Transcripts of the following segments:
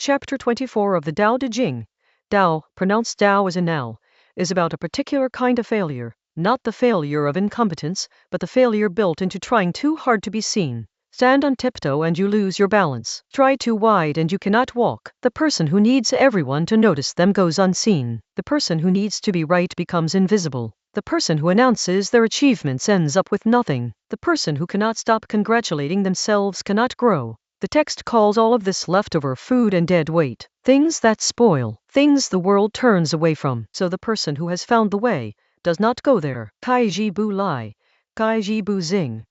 Chapter 24 of the Dao De Jing. Dao, pronounced Dao as a now, is about a particular kind of failure, not the failure of incompetence, but the failure built into trying too hard to be seen. Stand on tiptoe and you lose your balance. Try too wide and you cannot walk. The person who needs everyone to notice them goes unseen. The person who needs to be right becomes invisible. The person who announces their achievements ends up with nothing. The person who cannot stop congratulating themselves cannot grow. The text calls all of this leftover food and dead weight, things that spoil, things the world turns away from. So the person who has found the way does not go there. Kai ji bu lai, kai ji bu xíng,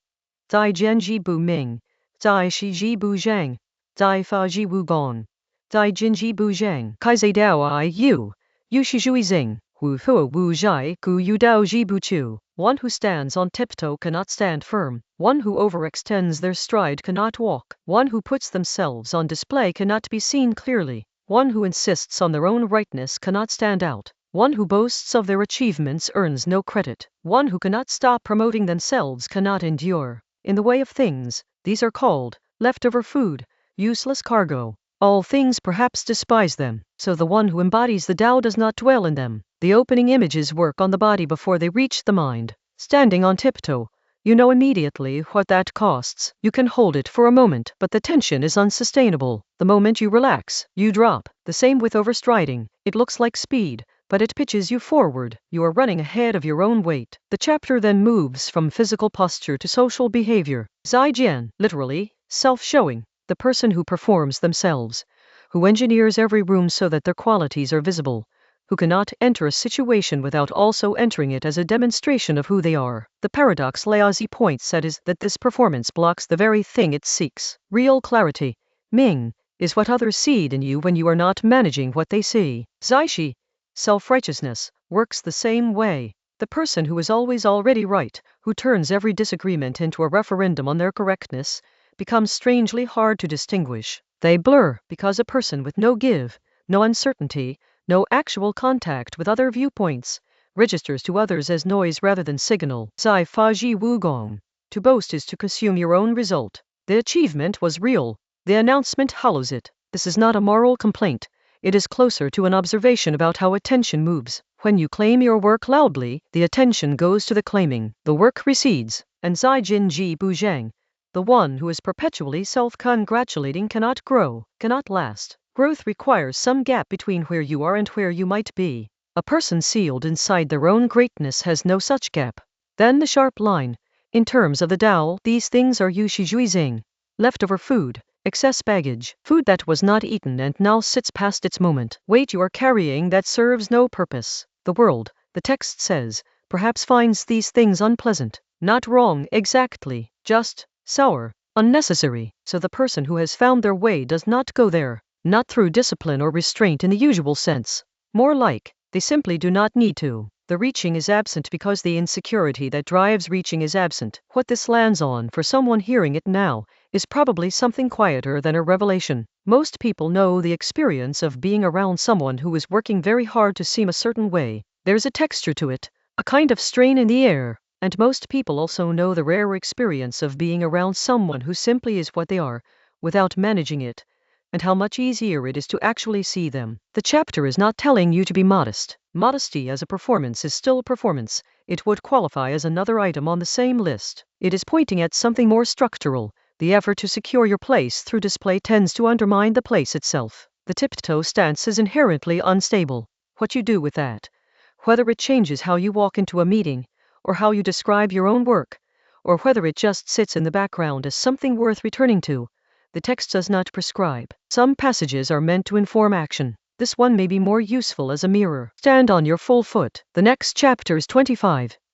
zai jian ji bu míng, zai shi ji bu zhāng, zai fa ji wu gōng, zai jin ji bu zhāng, kai zai dao I yu, yu shi zhuì xíng, wu hua wu zhai gu yu dao ji bu chu. One who stands on tiptoe cannot stand firm. One who overextends their stride cannot walk. One who puts themselves on display cannot be seen clearly. One who insists on their own rightness cannot stand out. One who boasts of their achievements earns no credit. One who cannot stop promoting themselves cannot endure. In the way of things, these are called leftover food, useless cargo. All things perhaps despise them, so the one who embodies the Tao does not dwell in them. The opening images work on the body before they reach the mind. Standing on tiptoe, you know immediately what that costs. You can hold it for a moment, but the tension is unsustainable. The moment you relax, you drop. The same with overstriding. It looks like speed, but it pitches you forward. You are running ahead of your own weight. The chapter then moves from physical posture to social behavior. Jiàn, literally, self-showing. The person who performs themselves, who engineers every room so that their qualities are visible, who cannot enter a situation without also entering it as a demonstration of who they are. The paradox Laozi points at is that this performance blocks the very thing it seeks. Real clarity, míng, is what others see in you when you are not managing what they see. Zhāng, self-righteousness, works the same way. The person who is always already right, who turns every disagreement into a referendum on their correctness, becomes strangely hard to distinguish. They blur because a person with no give, no uncertainty, no actual contact with other viewpoints, registers to others as noise rather than signal. Zai fa ji wu gōng. To boast is to consume your own result. The achievement was real. The announcement hollows it. This is not a moral complaint. It is closer to an observation about how attention moves. When you claim your work loudly, the attention goes to the claiming. The work recedes. And zai jin ji bu zhāng. The one who is perpetually self-congratulating cannot grow, cannot last. Growth requires some gap between where you are and where you might be. A person sealed inside their own greatness has no such gap. Then the sharp line. In terms of the Tao, these things are yu shi zhuì xíng. Leftover food, excess baggage, food that was not eaten and now sits past its moment. Weight you are carrying that serves no purpose. The world, the text says, perhaps finds these things unpleasant. Not wrong exactly, just sour, unnecessary. So the person who has found their way does not go there, not through discipline or restraint in the usual sense. More like, they simply do not need to. The reaching is absent because the insecurity that drives reaching is absent. What this lands on for someone hearing it now is probably something quieter than a revelation. Most people know the experience of being around someone who is working very hard to seem a certain way. There's a texture to it, a kind of strain in the air. And most people also know the rare experience of being around someone who simply is what they are, without managing it, and how much easier it is to actually see them. The chapter is not telling you to be modest. Modesty as a performance is still a performance. It would qualify as another item on the same list. It is pointing at something more structural. The effort to secure your place through display tends to undermine the place itself. The tiptoe stance is inherently unstable. What you do with that, whether it changes how you walk into a meeting, or how you describe your own work, or whether it just sits in the background as something worth returning to, the text does not prescribe. Some passages are meant to inform action. This one may be more useful as a mirror. Stand on your full foot. The next chapter is 25.